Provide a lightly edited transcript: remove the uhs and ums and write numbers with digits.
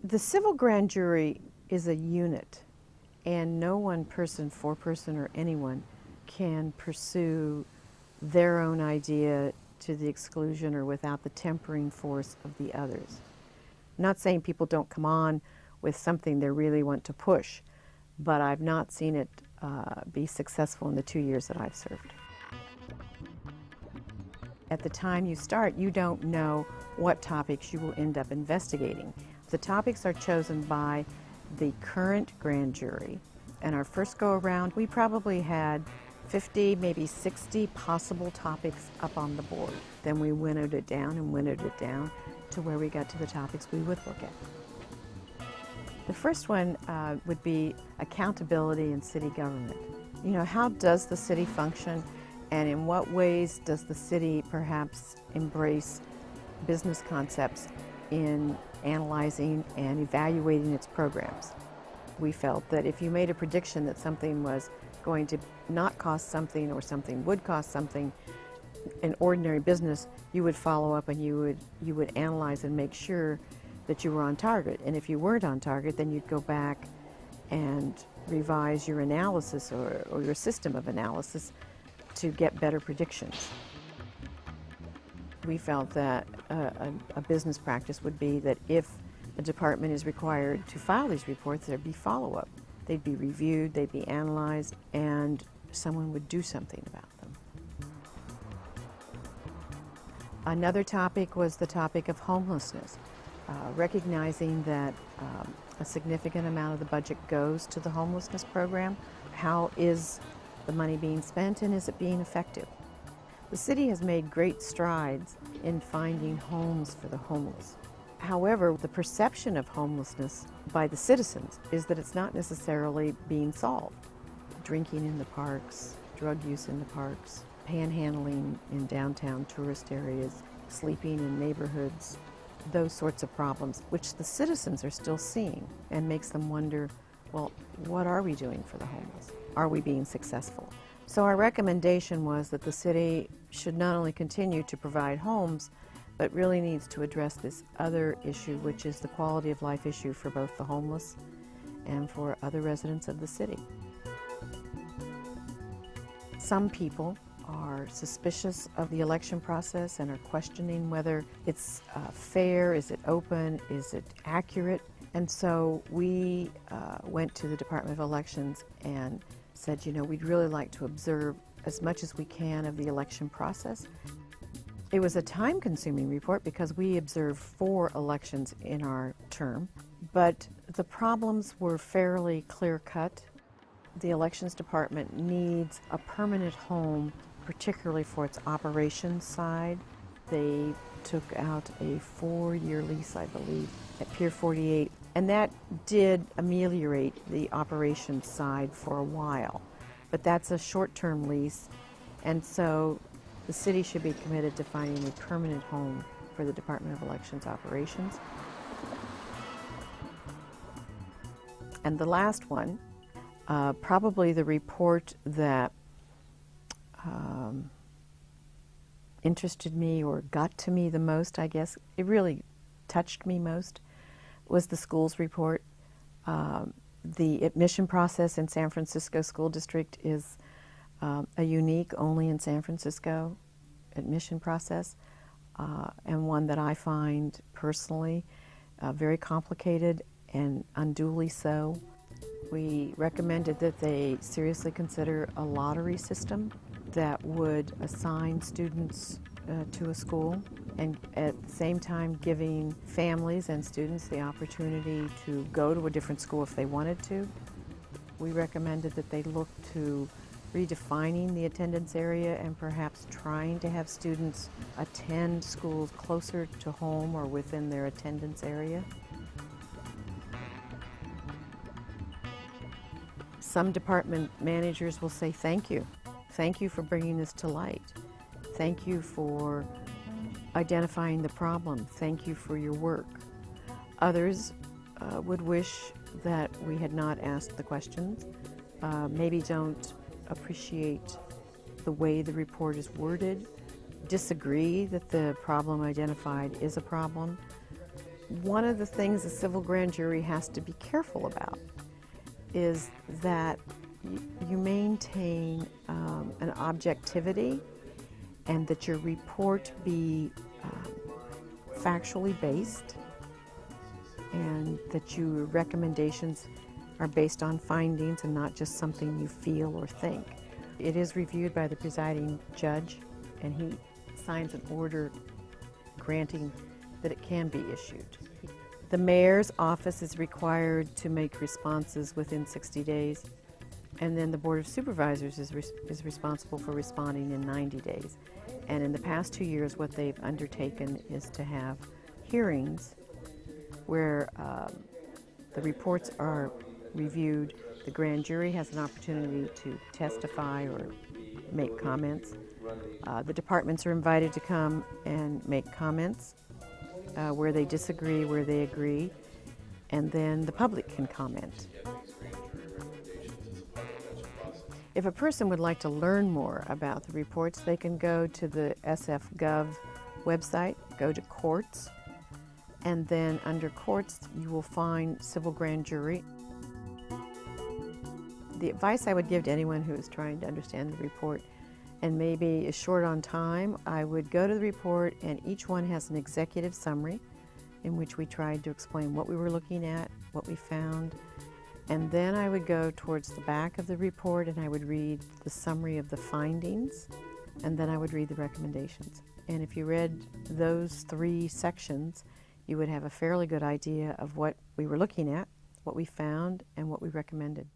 The civil grand jury is a unit, and no one person, foreperson, or anyone can pursue their own idea to the exclusion or without the tempering force of the others. I'm not saying people don't come on with something they really want to push, but I've not seen it be successful in the 2 years that I've served. At the time you start, you don't know what topics you will end up investigating. The topics are chosen by the current grand jury, and our first go around, we probably had 50, maybe 60 possible topics up on the board. Then we winnowed it down and winnowed it down to where we got to the topics we would look at. The first one would be accountability in city government. You know, how does the city function, and in what ways does the city perhaps embrace business concepts in analyzing and evaluating its programs? We felt that if you made a prediction that something was going to not cost something or something would cost something in ordinary business, you would follow up and you would analyze and make sure that you were on target. And if you weren't on target, then you'd go back and revise your analysis or your system of analysis to get better predictions. We felt that a business practice would be that if a department is required to file these reports, there'd be follow-up. They'd be reviewed, they'd be analyzed, and someone would do something about them. Another topic was the topic of homelessness, recognizing that a significant amount of the budget goes to the homelessness program. How is the money being spent, and is it being effective? The city has made great strides in finding homes for the homeless. However, the perception of homelessness by the citizens is that it's not necessarily being solved. Drinking in the parks, drug use in the parks, panhandling in downtown tourist areas, sleeping in neighborhoods, those sorts of problems, which the citizens are still seeing, and makes them wonder, well, what are we doing for the homeless? Are we being successful? So our recommendation was that the city should not only continue to provide homes, but really needs to address this other issue, which is the quality of life issue for both the homeless and for other residents of the city. Some people are suspicious of the election process and are questioning whether it's fair, is it open, is it accurate? And so we went to the Department of Elections and said, you know, we'd really like to observe as much as we can of the election process. It was a time-consuming report because we observed 4 elections in our term, but the problems were fairly clear-cut. The Elections Department needs a permanent home, particularly for its operations side. They took out a 4-year lease, I believe, at Pier 48, and that did ameliorate the operations side for a while. But that's a short-term lease, and so the city should be committed to finding a permanent home for the Department of Elections operations. And the last one, probably the report that interested me or got to me the most, I guess, it really touched me most, was the schools report. The admission process in San Francisco School District is a unique, only in San Francisco admission process, and one that I find personally very complicated and unduly so. We recommended that they seriously consider a lottery system that would assign students to a school, and at the same time giving families and students the opportunity to go to a different school if they wanted to. We recommended that they look to redefining the attendance area and perhaps trying to have students attend schools closer to home or within their attendance area. Some department managers will say thank you. Thank you for bringing this to light. Thank you for identifying the problem. Thank you for your work. Others would wish that we had not asked the questions, maybe don't appreciate the way the report is worded, disagree that the problem identified is a problem, One of the things a civil grand jury has to be careful about is that you maintain an objectivity and that your report be factually based and that your recommendations are based on findings and not just something you feel or think. It is reviewed by the presiding judge, and he signs an order granting that it can be issued. The mayor's office is required to make responses within 60 days, and then the Board of Supervisors is responsible for responding in 90 days. And in the past 2 years, what they've undertaken is to have hearings where the reports are reviewed. The grand jury has an opportunity to testify or make comments. The departments are invited to come and make comments where they disagree, where they agree, and then the public can comment. If a person would like to learn more about the reports, they can go to the SFGov website, go to courts, and then under courts you will find civil grand jury. The advice I would give to anyone who is trying to understand the report and maybe is short on time, I would go to the report, and each one has an executive summary in which we tried to explain what we were looking at, what we found, and then I would go towards the back of the report and I would read the summary of the findings, and then I would read the recommendations. And if you read those 3 sections, you would have a fairly good idea of what we were looking at, what we found, and what we recommended.